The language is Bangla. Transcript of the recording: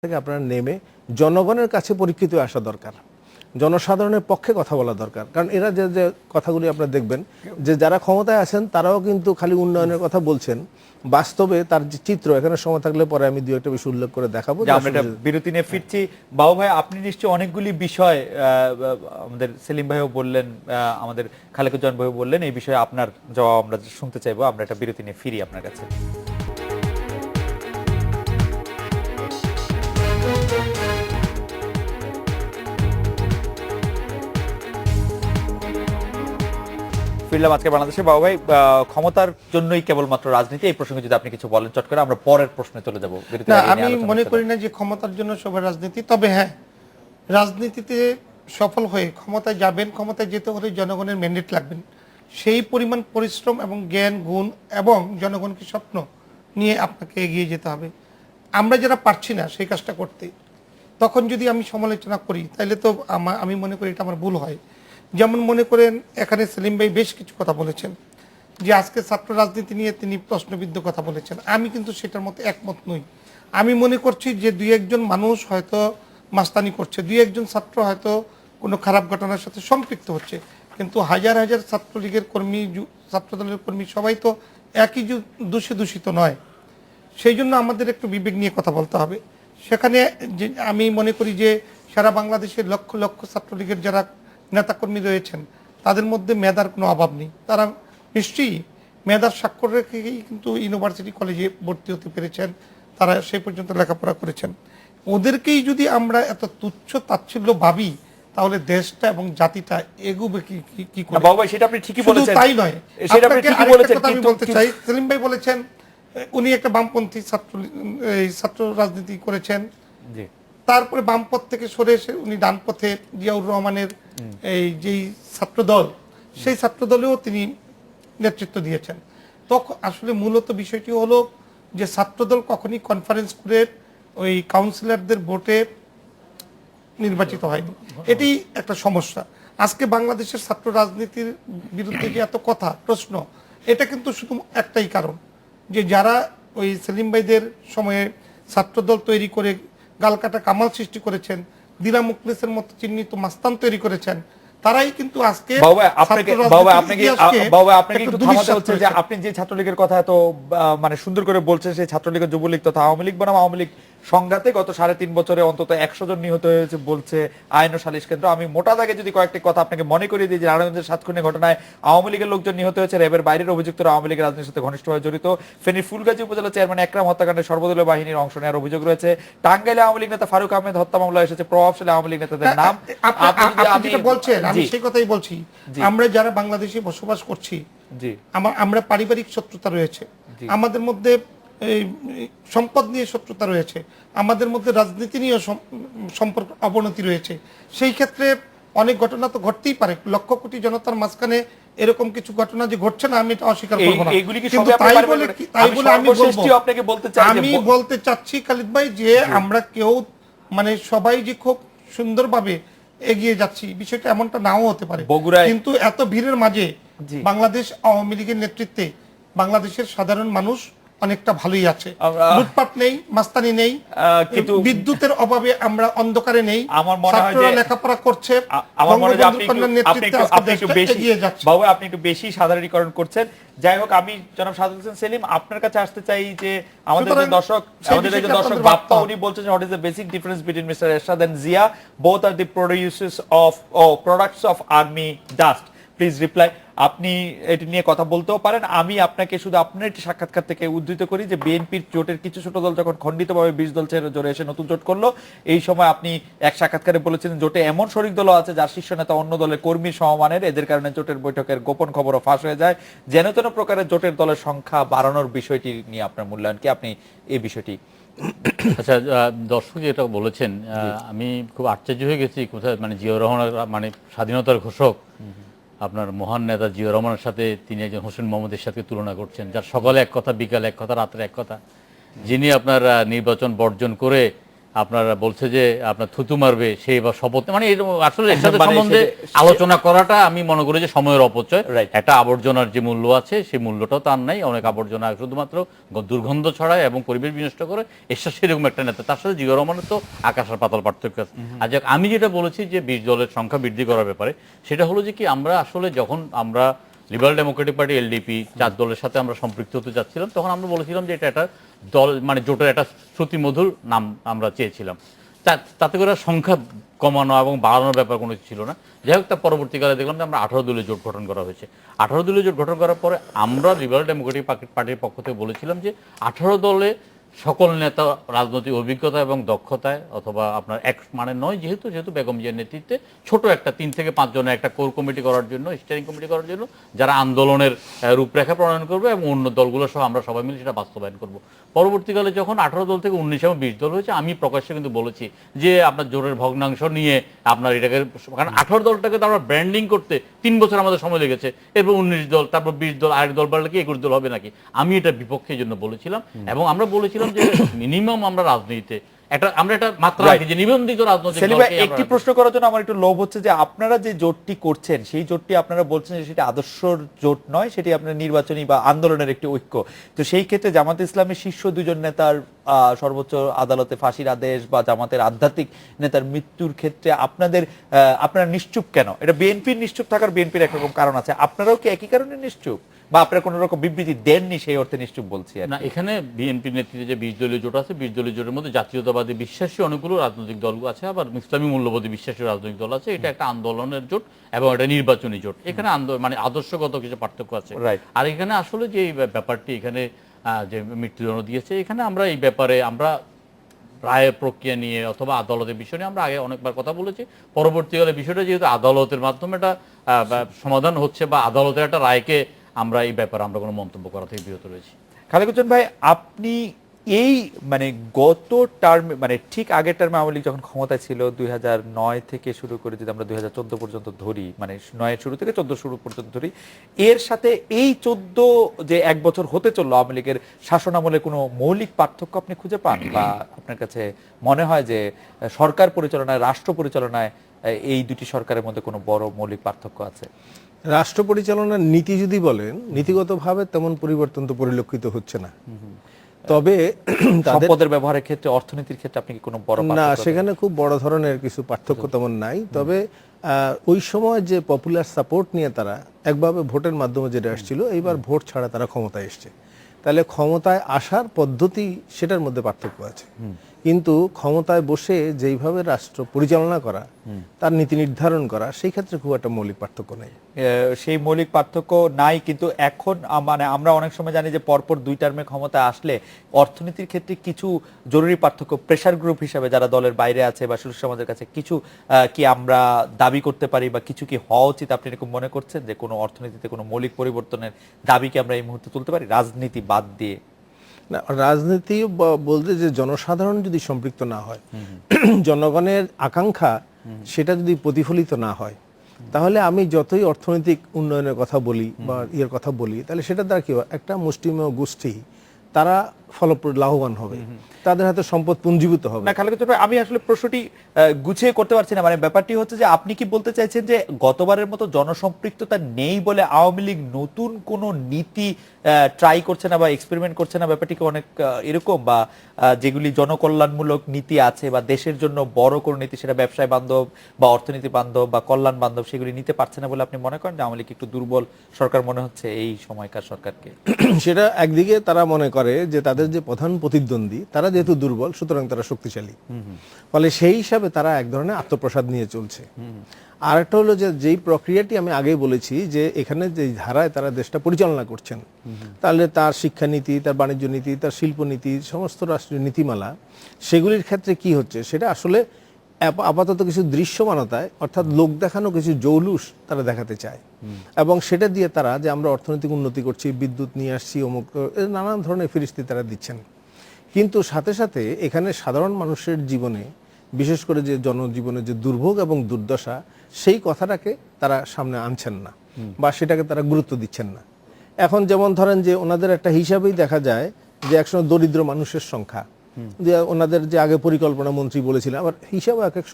থেকে আপনারা নেমে জনগণের কাছে পরীক্ষিত আসা দরকার, জনসাধারণের পক্ষে কথা বলা দরকার। কারণ এরা যে যে কথাগুলি আপনারা দেখবেন যে যারা ক্ষমতায় আছেন তারাও কিন্তু খালি উন্নয়নের কথা বলছেন, বাস্তবে তার যে চিত্র, এখানে সময় থাকলে পরে আমি দু একটা বিষয় উল্লেখ করে দেখাবো। আমরা একটা বিরতি নিয়ে ফিরছি। বাবু ভাই, আপনি নিশ্চয়ই অনেকগুলি বিষয় আমাদের সেলিম ভাইও বললেন, আমাদের খালেকুজ্জামান ভাইও বললেন, এই বিষয়ে আপনার জবাব আমরা শুনতে চাইবো। আমরা একটা বিরতি নিয়ে ফিরি আপনার কাছে। ফিরলাম আজকে বাংলাদেশে। বাবু ভাই, ক্ষমতার জন্যই কেবলমাত্র রাজনীতি, এই প্রসঙ্গে যদি আপনি কিছু বলেন চট করে, আমরা পরের প্রশ্নে চলে যাবো। না, আমি মনে করি না যে ক্ষমতার জন্য সবাই রাজনীতি। তবে হ্যাঁ, রাজনীতিতে সফল হয়ে ক্ষমতায় যাবেন, ক্ষমতায় যেতে হলে জনগণের ম্যান্ডেট লাগবেন। সেই পরিমাণ পরিশ্রম এবং জ্ঞান গুণ এবং জনগণকে স্বপ্ন নিয়ে আপনাকে এগিয়ে যেতে হবে। আমরা যারা পারছি না সেই কাজটা করতে, তখন যদি আমি সমালোচনা করি তাহলে তো আমি মনে করি এটা আমার ভুল হয়। যেমন মনে করেন, এখানে সেলিম ভাই বেশ কিছু কথা বলেছেন যে আজকে ছাত্র রাজনীতি নিয়ে তিনি প্রশ্নবিদ্ধ কথা বলেছেন। আমি কিন্তু সেটার মতো একমত নই। আমি মনে করছি যে দুই একজন মানুষ হয়তো মাস্তানি করছে, দুই একজন ছাত্র হয়তো কোনো খারাপ ঘটনার সাথে সম্পৃক্ত হচ্ছে, কিন্তু হাজার হাজার ছাত্রলীগের কর্মী, ছাত্রদলের কর্মী সবাই তো একই দূষিত নয়। সেই জন্য আমাদের একটু বিবেক নিয়ে কথা বলতে হবে। সেখানে যে আমি মনে করি যে সারা বাংলাদেশের লক্ষ লক্ষ ছাত্রলীগের যারা নেতাকর্মী রয়েছেন তাদের মধ্যে মেধার কোনো অভাব নেই। তারা নিশ্চয়ই মেধার স্বাক্ষর রেখেই কিন্তু ইউনিভার্সিটি কলেজে ভর্তি হতে পেরেছেন, তারা সেই পর্যন্ত লেখাপড়া করেছেন। ওদেরকেই যদি আমরা এত তুচ্ছ তাচ্ছিল্য ভাবি, তাহলে দেশটা এবং জাতিটা এগোবে কি করে? বাবু ভাই, সেটা আপনি ঠিকই বলেছেন। তাই নয়, সেটা আপনি ঠিকই বলেছেন, আমি বলতে চাই, সেলিম ভাই বলেছেন উনি একটা বামপন্থী ছাত্র রাজনীতি করেছেন, তারপরে বামপথ থেকে সরে এসে উনি ডানপথে জিয়াউর রহমানের এই যেই ছাত্রদল, সেই ছাত্রদলেও তিনি নেতৃত্ব দিয়েছেন। তখন আসলে মূলত বিষয়টি হলো যে ছাত্রদল কখনই কনফারেন্স করে ওই কাউন্সিলরদের ভোটে নির্বাচিত হয়নি, এটি একটা সমস্যা। আজকে বাংলাদেশের ছাত্র রাজনীতির বিরুদ্ধে যে এত কথা প্রশ্ন, এটা কিন্তু শুধু একটাই কারণ, যে যারা ওই সেলিম ভাইদের সময়ে ছাত্রদল তৈরি করে গালকাটা কামাল সৃষ্টি করেছেন, দিলা মুখলেসের মতো চিহ্নিত মাস্তান তৈরি করেছেন, তারাই কিন্তু আজকে আপনি যে ছাত্রলীগের কথা এত মানে সুন্দর করে বলছেন, সেই ছাত্রলীগের যুবলীগ তথা আওয়ামী লীগ বনাম আওয়ামী লীগ সংঘাতে গত 3.5 বছরে অন্তত 100 জন নিহত হয়েছে বলছে আইন ও সালিশ কেন্দ্র। আমি মোটা দাগে যদি কয়েকটি কথা আপনাকে মনে করিয়ে দিই, যে নারায়ণগঞ্জের 7 খুনের ঘটনায় আওয়ামী লীগের লোকজন নিহত হয়েছে, র্যাবের বাইরের অভিযুক্তরা আওয়ামী লীগের রাজনীতির সাথে ঘনিষ্ঠভাবে জড়িত। ফেনীর ফুলগাজী উপজেলা চেয়ারম্যান একরাম হত্যাকাণ্ডে সর্বদলীয় বাহিনীর অংশ নেওয়ার অভিযোগ রয়েছে। টাঙ্গাইলে আওয়ামী লীগ নেতা ফারুক আহমেদ হত্যা মামলা এসেছে প্রভাবশালী আওয়ামী লীগ নেতাদের নাম। আপনি যেটা বলছেন আমি সেই কথাই বলছি। আমরা যারা বাংলাদেশে বসবাস করছি, আমরা পারিবারিক শত্রুতা রয়েছে, আমাদের মধ্যে সম্পদ নিয়ে শত্রুতা রয়েছে, আমাদের মধ্যে রাজনীতি নিয়ে সম্পর্ক অবনতি রয়েছে। সেই ক্ষেত্রে অনেক ঘটনা তো ঘটতেই পারে, লক্ষ কোটি জনতার মাঝখানে এরকম কিছু ঘটনা যে ঘটছে না, আমি এটা অস্বীকার করব না। কিন্তু তাই বলে আমি বলতে চাচ্ছি খালিদ ভাই, যে আমরা কেউ মানে সবাই যে খুব সুন্দরভাবে এগিয়ে যাচ্ছি, বিষয়টা এমনটা নাও হতে পারে। কিন্তু এত ভিড়ের মাঝে বাংলাদেশ আওয়ামী লীগের নেতৃত্বে বাংলাদেশের সাধারণ মানুষ অনেকটা ভালোই আছে, লুটপাট নেই, মাস্তানি নেই, কিন্তু বিদ্যুতের অভাবে আমরা অন্ধকারে নেই, ছাত্ররা লেখাপড়া করছে। আমার মনে হয় আপনি একটু বেশি সাধারণীকরণ করছেন। যাই হোক, আমি জনাব সাদত হোসেন সেলিম আপনার কাছে আসতে চাই, যে আমাদের যে দর্শক বাপ্পা, উনি বলছেন what is the basic difference between mister Ershad and Zia, both are the products of army dust. Please reply. আপনি এটি নিয়ে কথা বলতেও পারেন। আমি আপনাকে শুধু আপনার একটি সাক্ষাৎকার থেকে উদ্ধৃত করি, যে বিএনপির জোটের কিছু ছোট দল যখন খণ্ডিতভাবে 20 দল ছেড়ে জোরে এসে নতুন জোট করলো, এই সময় আপনি এক সাক্ষাৎকারে বলেছিলেন জোটে এমন শরিক দলও আছে যার শীর্ষ নেতা অন্য দলের কর্মীর সমমানের, এদের কারণে জোটের বৈঠকের গোপন খবরও ফাঁস হয়ে যায়। যেন তেন প্রকারের জোটের দলের সংখ্যা বাড়ানোর বিষয়টি নিয়ে আপনার মূল্যায়ন কি? আপনি এই বিষয়টি আচ্ছা, দর্শক যেটা বলেছেন, আমি খুব আশ্চর্য হয়ে গেছি। কোথায় মানে জিয়াউর রহমান মানে স্বাধীনতার ঘোষক, আপনার মহান নেতা জিয়াউর রহমানের সাথে তিনি একজন হোসেন মোহাম্মদের সাথে তুলনা করছেন, যার সকালে এক কথা, বিকালে এক কথা, রাত্রে এক কথা, যিনি আপনার নির্বাচন বর্জন করে আপনারা বলছে যে আপনার থুতু মারবে সে বা শপথ, মানে এরকম আসলে এর সাথে মানে সম্বন্ধে আলোচনা করাটা আমি মনে করি যে সময়ের অপচয়। Right. একটা আবর্জনার যে মূল্য আছে সেই মূল্যটাও তার নাই। অনেক আবর্জনা শুধুমাত্র দুর্গন্ধ ছড়ায় এবং পরিবেশ বিনষ্ট করে। এরশাদ সেরকম একটা নেতা, তার সাথে জিয়াউর রহমানের তো আকাশ আর পাতাল পার্থক্য আছে। আর যাক, আমি যেটা বলেছি যে 20 দলের সংখ্যা বৃদ্ধি করার ব্যাপারে, সেটা হলো যে কি আমরা আসলে যখন আমরা লিবারেল ডেমোক্রেটিক পার্টি এলডিপি 4 দলের সাথে আমরা সম্পৃক্ত হতে যাচ্ছিলাম, তখন আমরা বলেছিলাম যে এটা একটা দল, মানে জোটের একটা শ্রুতিমধুর নাম আমরা চেয়েছিলাম। তাতে করে সংখ্যা কমানো এবং বাড়ানোর ব্যাপার কোনো কিছু ছিল না। যাই হোক, তার পরবর্তীকালে দেখলাম যে আমরা 18 দলীয় জোট গঠন করা হয়েছে। 18 দলীয় জোট গঠন করার পরে আমরা লিবারেল ডেমোক্রেটিক পার্টির পক্ষ থেকে বলেছিলাম যে 18 দলে সকল নেতা রাজনৈতিক অভিজ্ঞতা এবং দক্ষতায় অথবা আপনার এক মানে নয়, যেহেতু বেগম জিয়ার নেতৃত্বে ছোট একটা 3 থেকে 5 জনের একটা কোর কমিটি করার জন্য, স্টিয়ারিং কমিটি করার জন্য, যারা আন্দোলনের রূপরেখা প্রণয়ন করবে এবং অন্য দলগুলো সহ আমরা সবাই মিলে সেটা বাস্তবায়ন করব। পরবর্তীকালে যখন 18 দল থেকে 19 এবং 20 দল হয়েছে, আমি প্রকাশ্যে কিন্তু বলেছি যে আপনার জোরের ভগ্নাংশ নিয়ে আপনার এটাকে, কারণ 18 দলটাকে তো আমরা ব্র্যান্ডিং করতে 3 বছর আমাদের সময় লেগেছে, এরপর 19 দল, তারপর 20 দল, আরেক দল বাড়লে কি 21 দল হবে নাকি? আমি এটা বিপক্ষের জন্য বলেছিলাম এবং আমরা বলেছিলাম যে মিনিমাম আমরা রাজনীতিতে আমরা একটা মাত্রা রাখি যে নিবন্ধিত রাজনৈতিক সেলিম ভাই, দলকেই আমরা একটি প্রশ্ন করার জন্য আমার একটু লোভ হচ্ছে যে আপনারা যে জোটটি করছেন সেই জোটটি আপনারা বলছেন যে সেটা আদর্শ জোট নয়, সেটি আপনার নির্বাচনী বা আন্দোলনের একটি ঐক্য। তো সেই ক্ষেত্রে জামাত ইসলামের শীর্ষ 2 জন নেতার সর্বোচ্চ আদালতে ফাঁসির আদেশ বা জামাতের আধ্যাত্মিক নেতার মৃত্যুর ক্ষেত্রে আপনারা নিশ্চুপ কেন? এটা বিএনপির নিশ্চুপ থাকার বিএনপির একরকম কারণ আছে, আপনারাও কি একই কারণে নিশ্চুপ, বা আপনারা কোনো রকম বিবৃতি দেননি সেই অর্থে নিশ্চুপ বলছি আর কি? না, এখানে বিএনপির নেতৃত্বে যে 20 দলীয় জোট আছে, 20 দলীয় জোটের মধ্যে জাতীয়তাবাদী বিশ্বাসী অনেকগুলো রাজনৈতিক দল আছে, আবার ইসলামী মূল্যবোধী বিশ্বাসী রাজনৈতিক দল আছে। এটা একটা আন্দোলনের জোট এবং এটা নির্বাচনী জোট। এখানে মানে আদর্শগত কিছু পার্থক্য আছে। Right. আর এখানে আসলে যে এই ব্যাপারটি এখানে যে মৃত্যুদণ্ড দিয়েছে, এখানে আমরা এই ব্যাপারে আমরা রায়ের প্রক্রিয়া নিয়ে অথবা আদালতের বিষয় নিয়ে আমরা আগে অনেকবার কথা বলেছি। পরবর্তীকালে বিষয়টা যেহেতু আদালতের মাধ্যমে এটা সমাধান হচ্ছে বা আদালতের একটা রায়কে, আমরা এই ব্যাপারে আমরা কোনো মন্তব্য করা থেকে বিরত রয়েছি। খালেক হোসেন ভাই, আপনি এই মানে গত টার্মে, মানে ঠিক আগের টার্মে আওয়ামী লীগ যখন ক্ষমতায় ছিল 2009 থেকে শুরু করে যদি আমরা 2014 পর্যন্ত ধরি, মানে 9 শুরু থেকে 14 শুরু পর্যন্ত ধরি, এর সাথে এই 14 যে 1 বছর হতে চললো আওয়ামী লীগের শাসনামলে কোনো মৌলিক পার্থক্য আপনি খুঁজে পান, বা আপনার কাছে মনে হয় যে সরকার পরিচালনায়, রাষ্ট্র পরিচালনায় এই দুটি সরকারের মধ্যে কোনো বড় মৌলিক পার্থক্য আছে? রাষ্ট্র পরিচালনার নীতি যদি বলেন, নীতিগতভাবে তেমন পরিবর্তন তো পরিলক্ষিত হচ্ছে না। তবে তাদের সম্পদের ব্যবহারের ক্ষেত্রে, অর্থনীতির ক্ষেত্রে আপনি কি কোনো বড় না, পার্থক্য সেখানে খুব বড় ধরনের কিছু পার্থক্য তেমন নাই। তবে ওই সময় যে পপুলার সাপোর্ট নিয়ে তারা একভাবে ভোটের মাধ্যমে যেটা আসছিল, এইবার ভোট ছাড়া তারা ক্ষমতায় এসছে। তাহলে ক্ষমতায় আসার পদ্ধতি, সেটার মধ্যে পার্থক্য আছে। কিন্তু ক্ষমতায় বসে যেইভাবে রাষ্ট্র পরিচালনা করা, তার নীতি নির্ধারণ করা, সেই ক্ষেত্রে খুব একটা মৌলিক পার্থক্য নেই। সেই মৌলিক পার্থক্য নাই, কিন্তু এখন মানে আমরা অনেক সময় জানি যে পরপর 2 টার্মে ক্ষমতায় আসলে অর্থনীতির ক্ষেত্রে কিছু জরুরি পার্থক্য, প্রেসার গ্রুপ হিসাবে যারা দলের বাইরে আছে বা সুশীল সমাজের কাছে কিছু কি আমরা দাবি করতে পারি বা কিছু কি হওয়া উচিত? আপনি এরকম মনে করছেন যে কোনো অর্থনীতিতে কোনো মৌলিক পরিবর্তনের দাবি কি আমরা এই মুহূর্তে তুলতে পারি, রাজনীতি বাদ দিয়ে? না, রাজনীতি বলতে যে জনসাধারণ যদি সম্পৃক্ত না হয়, জনগণের আকাঙ্ক্ষা সেটা যদি প্রতিফলিত না হয়, তাহলে আমি যতই অর্থনৈতিক উন্নয়নের কথা বলি বা ইয়ের কথা বলি, তাহলে সেটা দ্বারা কি হয়, একটা মুষ্টিমেয় গোষ্ঠী তারা ফলপ্রদ লাভবান হবে, তাদের হাতে সম্পদ পুঞ্জীভূত হবে। না খালেক হোসেন ভাই, আমি আসলে প্রশ্নটি গুছিয়ে করতে পারছি না। মানে ব্যাপারটি হচ্ছে যে আপনি কি বলতে চাইছেন যে গতবারের মতো জনসম্পৃক্ততা নেই বলে আওয়ামী লীগ নতুন কোনো নীতি ট্রাই করছে না বা এক্সপেরিমেন্ট করছে না? ব্যাপারটি কি অনেক এরকম, বা যেগুলি জনকল্যাণমূলক নীতি আছে বা দেশের জন্য বড় কোনো নীতি, সেটা ব্যবসায় বান্ধব বা অর্থনীতি বান্ধব বা কল্যাণ বান্ধব, সেগুলি নিতে পারছে না বলে আপনি মনে করেন যে আওয়ামী লীগ একটু দুর্বল সরকার মনে হচ্ছে এই সময়কার সরকারকে? সেটা একদিকে তারা মনে করে যে তাদের যে প্রধান প্রতিদ্বন্দ্বী তারা যেহেতু দুর্বল, সুতরাং তারা শক্তিশালী, ফলে সেই হিসাবে তারা এক ধরনের আত্মপ্রসাদ নিয়ে চলছে। আর একটা হলো যে যেই প্রক্রিয়াটি আমি আগেই বলেছি যে এখানে যে ধারায় তারা দেশটা পরিচালনা করছেন, তাহলে তার শিক্ষানীতি, তার বাণিজ্য নীতি, তার শিল্পনীতি, সমস্ত রাষ্ট্রীয় নীতিমালা, সেগুলির ক্ষেত্রে কি হচ্ছে সেটা আসলে আপাতত কিছু দৃশ্যমানতায়, অর্থাৎ লোক দেখানো কিছু জৌলুস তারা দেখাতে চায়, এবং সেটা দিয়ে তারা যে আমরা অর্থনৈতিক উন্নতি করছি, বিদ্যুৎ নিয়ে আসছি, অমুক, নানান ধরনের ফিরিস্তি তারা দিচ্ছেন। কিন্তু সাথে সাথে এখানে সাধারণ মানুষের জীবনে, বিশেষ করে যে জনজীবনের যে দুর্ভোগ এবং দুর্দশা, সেই কথাটাকে তারা সামনে আনছেন না বা সেটাকে তারা গুরুত্ব দিচ্ছেন না। এখন যেমন ধরেন যে ওনাদের একটা হিসাবেই দেখা যায় যে একসময় দরিদ্র মানুষের সংখ্যা যে ওনাদের যে আগে পরিকল্পনা মন্ত্রী বলেছিলেন, আবার হিসাবে এক এক